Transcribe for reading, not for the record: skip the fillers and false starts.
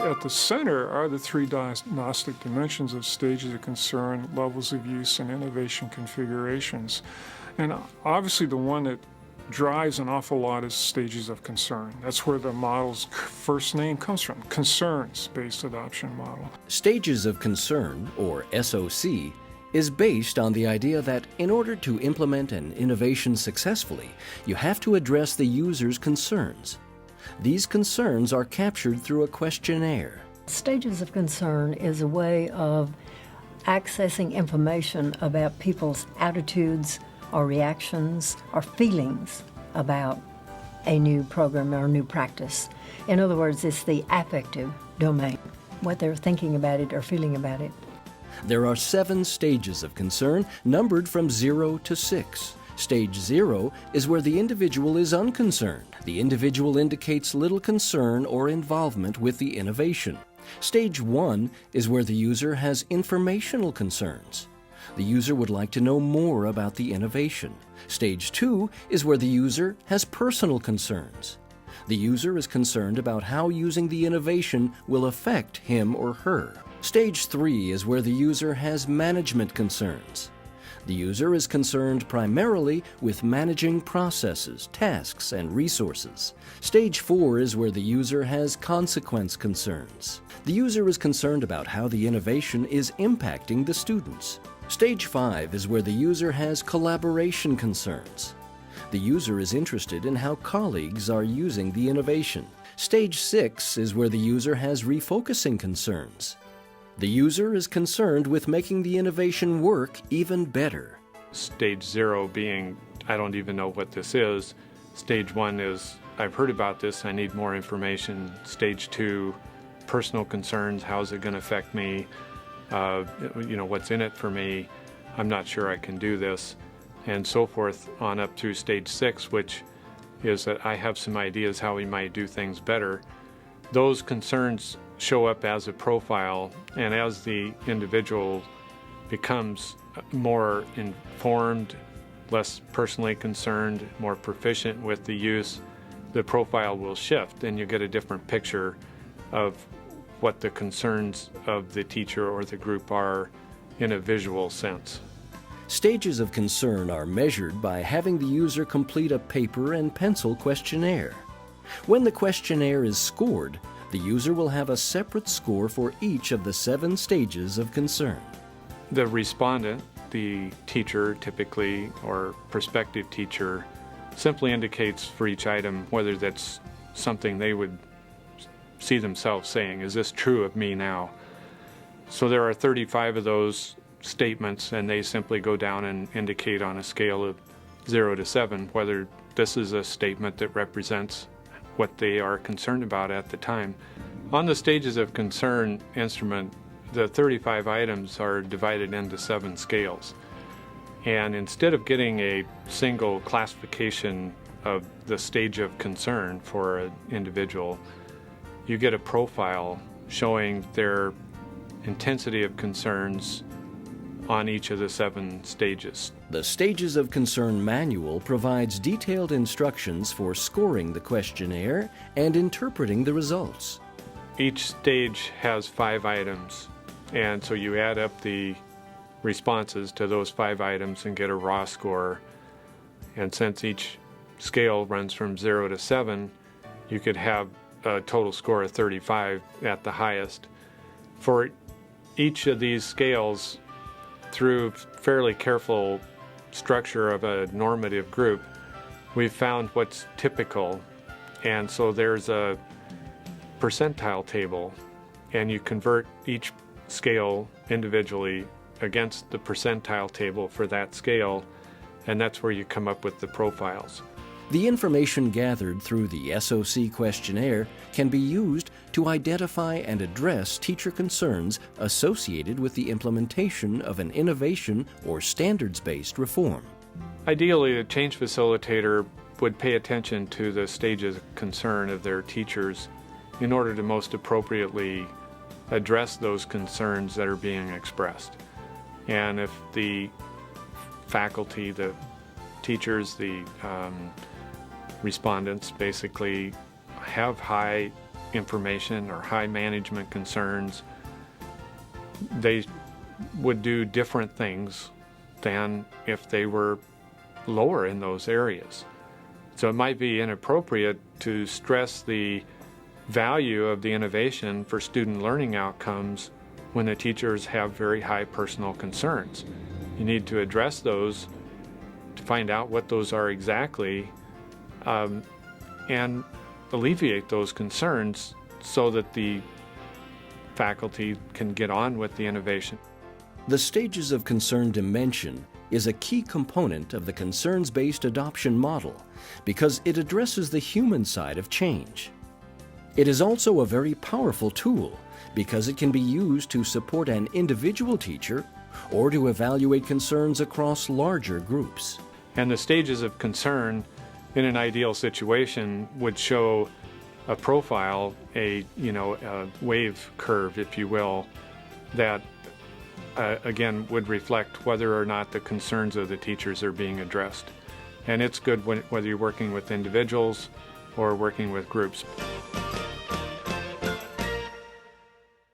At the center are the three diagnostic dimensions of stages of concern, levels of use, and innovation configurations. And obviously the one that drives an awful lot is stages of concern. That's where the model's first name comes from, concerns-based adoption model. Stages of concern, or SOC, is based on the idea that in order to implement an innovation successfully, you have to address the user's concerns. These concerns are captured through a questionnaire. Stages of concern is a way of accessing information about people's attitudes or reactions or feelings about a new program or a new practice. In other words, it's the affective domain, what they're thinking about it or feeling about it. There are 7 stages of concern, numbered from 0 to 6. Stage 0 is where the individual is unconcerned. The individual indicates little concern or involvement with the innovation. Stage 1 is where the user has informational concerns. The user would like to know more about the innovation. Stage 2 is where the user has personal concerns. The user is concerned about how using the innovation will affect him or her. Stage 3 is where the user has management concerns. The user is concerned primarily with managing processes, tasks, and resources. Stage 4 is where the user has consequence concerns. The user is concerned about how the innovation is impacting the students. Stage 5 is where the user has collaboration concerns. The user is interested in how colleagues are using the innovation. Stage 6 is where the user has refocusing concerns. The user is concerned with making the innovation work even better. Stage 0 being, I don't even know what this is. Stage 1 is, I've heard about this, I need more information. Stage 2, personal concerns, how's it going to affect me? What's in it for me? I'm not sure I can do this. And so forth on up through stage 6, which is that I have some ideas how we might do things better. Those concerns show up as a profile, and as the individual becomes more informed, less personally concerned, more proficient with the use, the profile will shift and you get a different picture of what the concerns of the teacher or the group are in a visual sense. Stages of concern are measured by having the user complete a paper and pencil questionnaire. When the questionnaire is scored, the user will have a separate score for each of the 7 stages of concern. The respondent, the teacher typically, or prospective teacher, simply indicates for each item whether that's something they would see themselves saying, is this true of me now? So there are 35 of those statements, and they simply go down and indicate on a scale of 0 to 7 whether this is a statement that represents what they are concerned about at the time. On the stages of concern instrument, the 35 items are divided into 7 scales. And instead of getting a single classification of the stage of concern for an individual, you get a profile showing their intensity of concerns on each of the 7 stages. The Stages of Concern manual provides detailed instructions for scoring the questionnaire and interpreting the results. Each stage has 5 items, and so you add up the responses to those 5 items and get a raw score. And since each scale runs from 0 to 7, you could have a total score of 35 at the highest. For each of these scales, through fairly careful structure of a normative group, we've found what's typical. And so there's a percentile table, and you convert each scale individually against the percentile table for that scale, and that's where you come up with the profiles. The information gathered through the SOC questionnaire can be used to identify and address teacher concerns associated with the implementation of an innovation or standards-based reform. Ideally, a change facilitator would pay attention to the stages of concern of their teachers in order to most appropriately address those concerns that are being expressed. And if the faculty, the teachers, the respondents basically have high information or high management concerns, they would do different things than if they were lower in those areas. So it might be inappropriate to stress the value of the innovation for student learning outcomes when the teachers have very high personal concerns. You need to address those to find out what those are exactly, and alleviate those concerns so that the faculty can get on with the innovation. The stages of concern dimension is a key component of the concerns-based adoption model because it addresses the human side of change. It is also a very powerful tool because it can be used to support an individual teacher or to evaluate concerns across larger groups. And the stages of concern in an ideal situation would show a profile, a wave curve, if you will, that again would reflect whether or not the concerns of the teachers are being addressed. And it's good whether you're working with individuals or working with groups.